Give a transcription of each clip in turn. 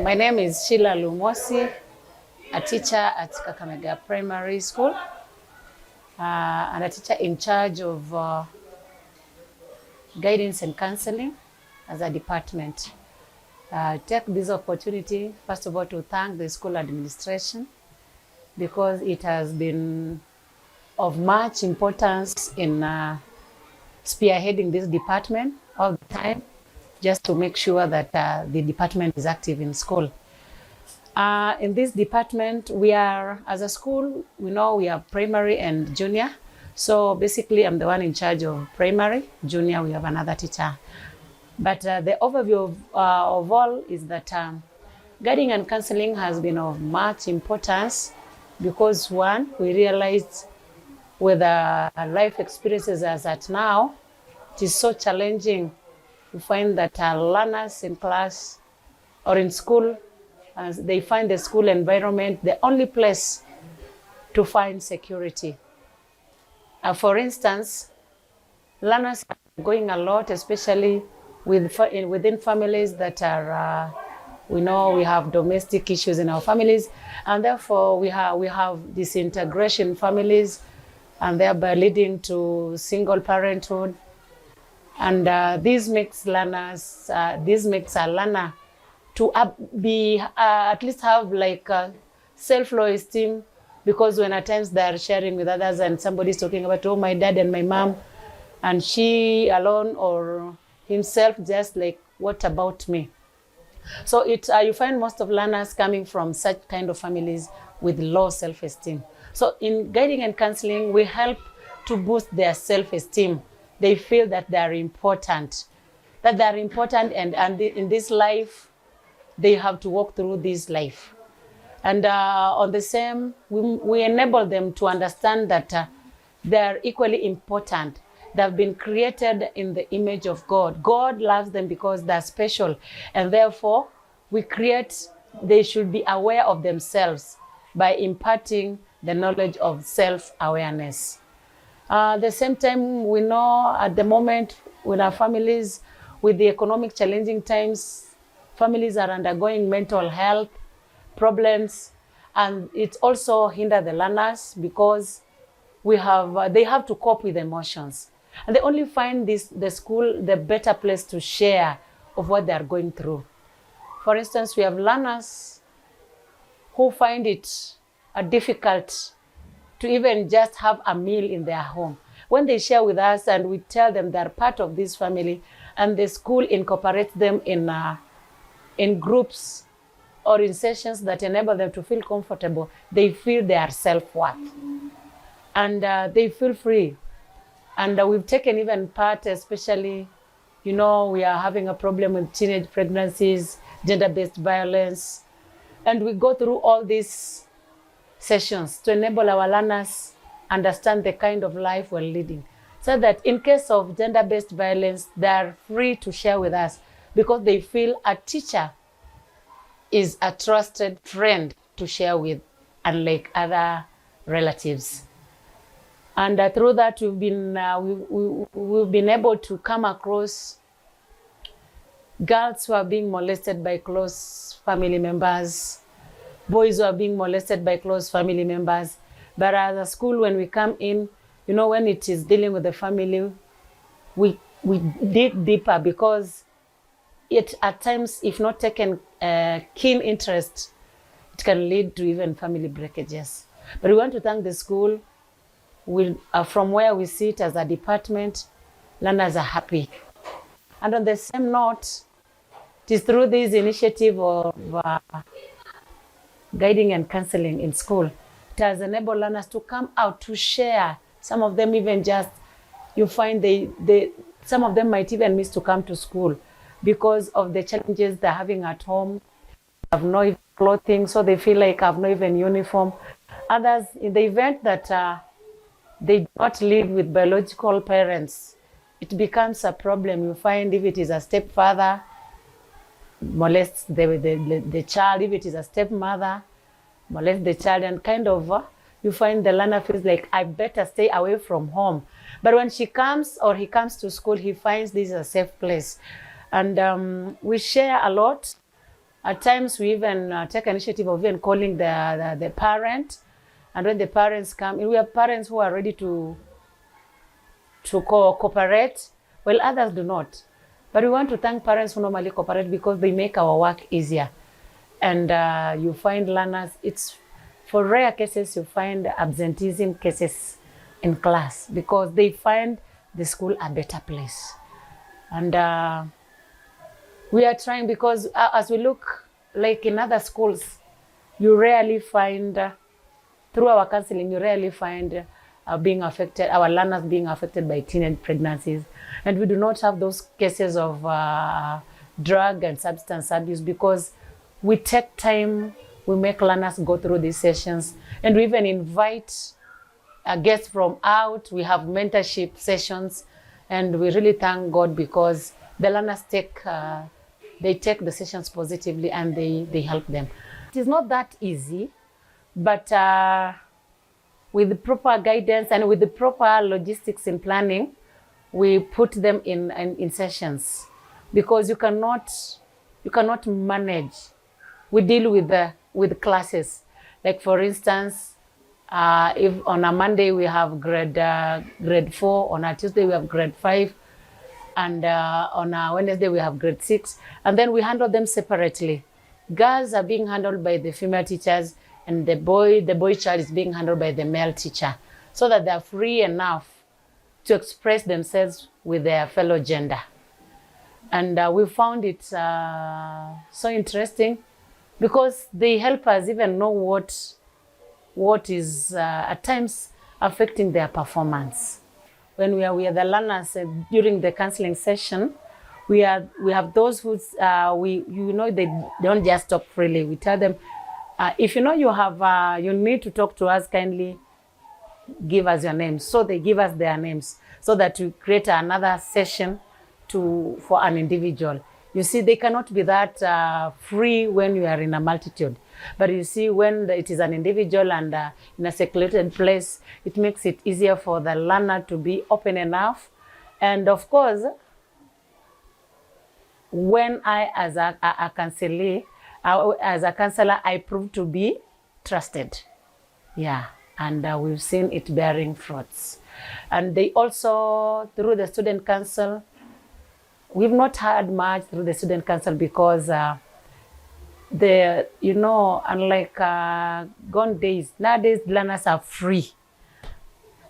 My name is Sheila Lumosi, a teacher at Kakamega Primary School, and a teacher in charge of guidance and counseling as a department. Take this opportunity, first of all, to thank the school administration because it has been of much importance in spearheading this department all the time, just to make sure that the department is active in school. In this department, we are, as a school, we know we have primary and junior. So basically, I'm the one in charge of primary. Junior, we have another teacher. But the overview of all is that guiding and counseling has been of much importance because, one, we realized with life experiences as at now, it is so challenging to find that learners in class or in school, they find the school environment the only place to find security. For instance, learners are going a lot, especially within families that are, we know we have domestic issues in our families, and therefore we have disintegration families, and thereby leading to single parenthood. And this makes a learner to at least have like self-low esteem, because when at times they are sharing with others and somebody's talking about, oh, my dad and my mom, and she alone or himself just like, what about me? So you find most of learners coming from such kind of families with low self-esteem. So in guiding and counseling, we help to boost their self-esteem. They feel that they are important, and in this life, they have to walk through this life. And on the same, we enable them to understand that they are equally important. They have been created in the image of God. God loves them because they're special. And therefore, they should be aware of themselves by imparting the knowledge of self-awareness. At the same time, we know at the moment with our families, with the economic challenging times, families are undergoing mental health problems, and it also hinders the learners because they have to cope with emotions. And they only find the school the better place to share of what they are going through. For instance, we have learners who find it difficult to even just have a meal in their home. When they share with us and we tell them they're part of this family, and the school incorporates them in groups or in sessions that enable them to feel comfortable, they feel their self-worth. And they feel free. And we've taken even part, especially, we are having a problem with teenage pregnancies, gender-based violence. And we go through all these sessions to enable our learners understand the kind of life we're leading, so that in case of gender-based violence, they're free to share with us because they feel a teacher is a trusted friend to share with, unlike other relatives. And through that, we've been able to come across girls who are being molested by close family members, boys who are being molested by close family members. But as a school, when we come in, when it is dealing with the family, we dig deeper because it, at times, if not taken keen interest, it can lead to even family breakages. But we want to thank the school. From where we sit as a department, learners are happy. And on the same note, it is through this initiative of guiding and counseling in school, it has enabled learners to come out to share. Some of them even you find some of them might even miss to come to school because of the challenges they're having at home. They have no clothing, so they feel like I have no even uniform. Others, in the event that they do not live with biological parents, it becomes a problem. You find if it is a stepfather molests the child, if it is a stepmother molests the child, and you find the learner feels like, I better stay away from home. But when she comes or he comes to school, he finds this is a safe place. And we share a lot. At times, we even take initiative of even calling the parent. And when the parents come, we have parents who are ready to cooperate, while others do not. But we want to thank parents who normally cooperate because they make our work easier. And you find learners, for rare cases, you find absenteeism cases in class because they find the school a better place. And we are trying because as we look, like in other schools, you rarely find, through our counseling, you rarely find our learners being affected by teenage pregnancies. And we do not have those cases of drug and substance abuse because we take time, we make learners go through these sessions, and we even invite guests from out. We have mentorship sessions, and we really thank God because the learners take the sessions positively and they help them. It is not that easy, but with the proper guidance and with the proper logistics and planning, we put them in sessions because you cannot manage. We deal with classes. Like for instance, if on a Monday we have grade 4, on a Tuesday we have grade 5, and on a Wednesday we have grade 6, and then we handle them separately. Girls are being handled by the female teachers, and the boy child is being handled by the male teacher, so that they are free enough to express themselves with their fellow gender. And we found it so interesting because they help us even know what is at times affecting their performance. When we are the learners during the counseling session, we have those who they don't just talk freely. We tell them, if you need to talk to us, kindly give us your names. So they give us their names so that we create another session for an individual. You see, they cannot be that free when you are in a multitude. But you see, when it is an individual and in a secluded place, it makes it easier for the learner to be open enough. And of course, when I, as a counselor, I prove to be trusted. Yeah, and we've seen it bearing fruits. And they also, through the student council, we've not had much through the student council because unlike gone days, nowadays learners are free.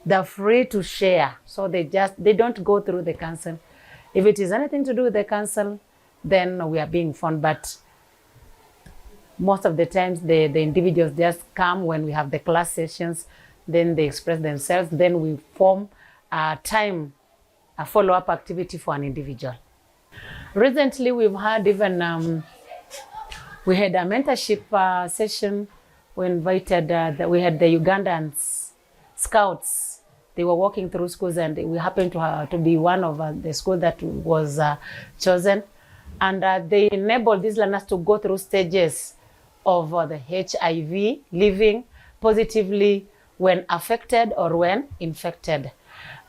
They're free to share. So they don't go through the council. If it is anything to do with the council, then we are being informed. But most of the times the individuals just come when we have the class sessions, then they express themselves, then we form a follow-up activity for an individual. Recently, we've had even, we had a mentorship session. We invited, we had the Ugandan scouts. They were walking through schools and we happened to be one of the schools that was chosen. And they enabled these learners to go through stages of the HIV, living positively when affected or when infected.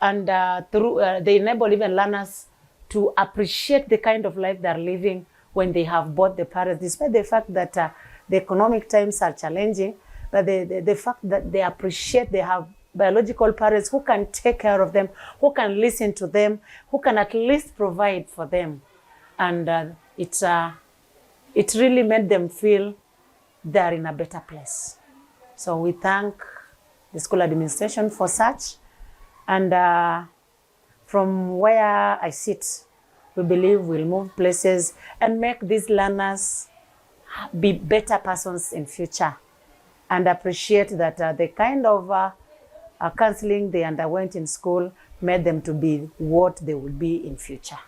And they enable even learners to appreciate the kind of life they're living when they have both the parents, despite the fact that the economic times are challenging, but the fact that they appreciate they have biological parents who can take care of them, who can listen to them, who can at least provide for them. And it really made them feel they're in a better place. So we thank the school administration for such. And from where I sit, we believe we'll move places and make these learners be better persons in future and appreciate that the kind of counseling they underwent in school made them to be what they will be in future.